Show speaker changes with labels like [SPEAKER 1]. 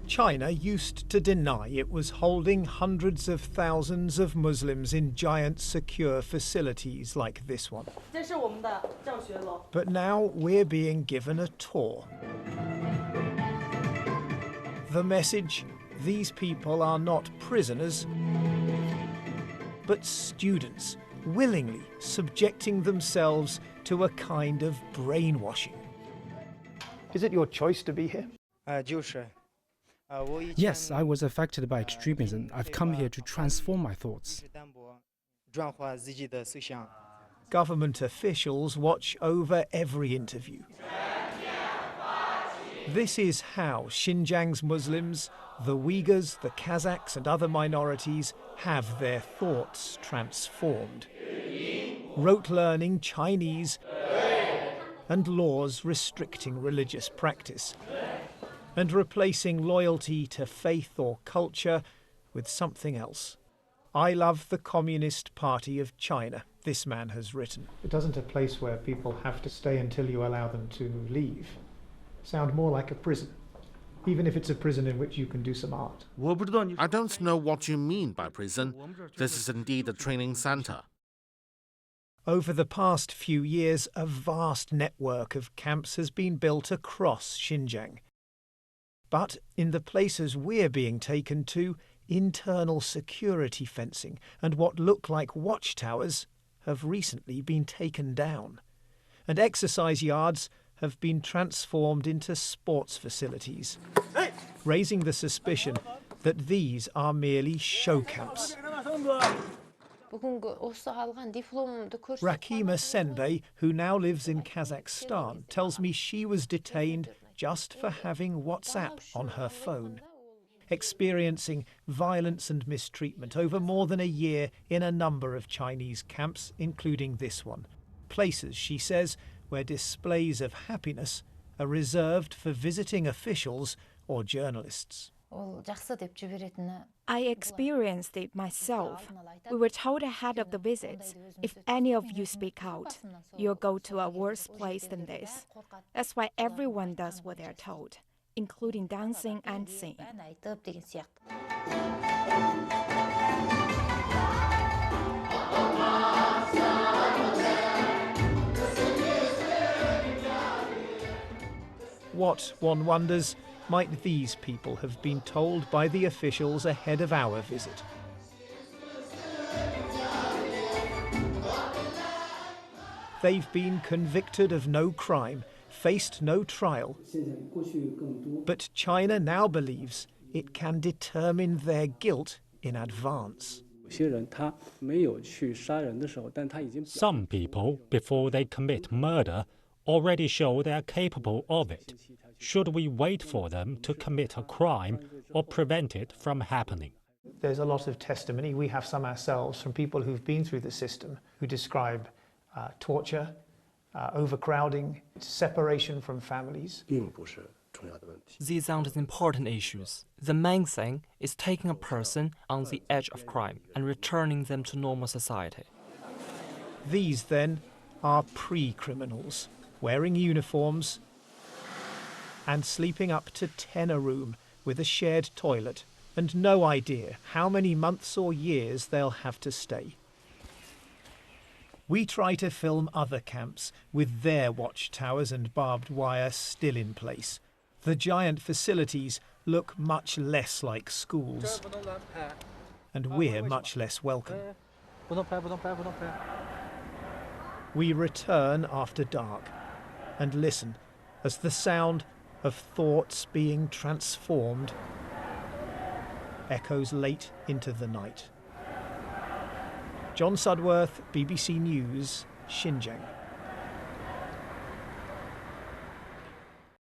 [SPEAKER 1] China used to deny it was holding hundreds of thousands of Muslims in giant secure facilities like this one. But now we're being given a tour. The message: these people are not prisoners, but students, willingly subjecting themselves to a kind of brainwashing. Is it your choice to be here?
[SPEAKER 2] Yes, I was affected by extremism. I've come here to transform my thoughts.
[SPEAKER 1] Government officials watch over every interview. This is how Xinjiang's Muslims, the Uyghurs, the Kazakhs and other minorities have their thoughts transformed. Rote learning Chinese and laws restricting religious practice, and replacing loyalty to faith or culture with something else. I love the Communist Party of China, this man has written. It doesn't a place where people have to stay until you allow them to leave sound more like a prison, even if it's a prison in which you can do some art?
[SPEAKER 3] I don't know what you mean by prison. This is indeed a training center.
[SPEAKER 1] Over the past few years, a vast network of camps has been built across Xinjiang. But in the places we're being taken to, internal security fencing and what look like watchtowers have recently been taken down. And exercise yards have been transformed into sports facilities, raising the suspicion that these are merely show camps. Rakima Senbei, who now lives in Kazakhstan, tells me she was detained just for having WhatsApp on her phone, experiencing violence and mistreatment over more than a year in a number of Chinese camps, including this one. Places, she says, where displays of happiness are reserved for visiting officials or journalists.
[SPEAKER 4] I experienced it myself. We were told ahead of the visits, if any of you speak out, you'll go to a worse place than this. That's why everyone does what they're told, including dancing and singing. What, one wonders, might these people have been told by the officials ahead of our visit? They've been convicted of no crime, faced no trial. But China now believes it can determine their guilt in advance.
[SPEAKER 5] Some people, before they commit murder, already show they are capable of it. Should we wait for them to commit a crime or prevent it from happening?
[SPEAKER 1] There's a lot of testimony. We have some ourselves from people who've been through the system who describe torture, overcrowding, separation from families.
[SPEAKER 6] These aren't important issues. The main thing is taking a person on the edge of crime and returning them to normal society.
[SPEAKER 1] These, then, are pre-criminals, wearing uniforms and sleeping up to 10 a room with a shared toilet and no idea how many months or years they'll have to stay. We try to film other camps with their watchtowers and barbed wire still in place. The giant facilities look much less like schools, and we're much less welcome. We return after dark and listen as the sound of thoughts being transformed echoes late into the night. John Sudworth, BBC News, Xinjiang.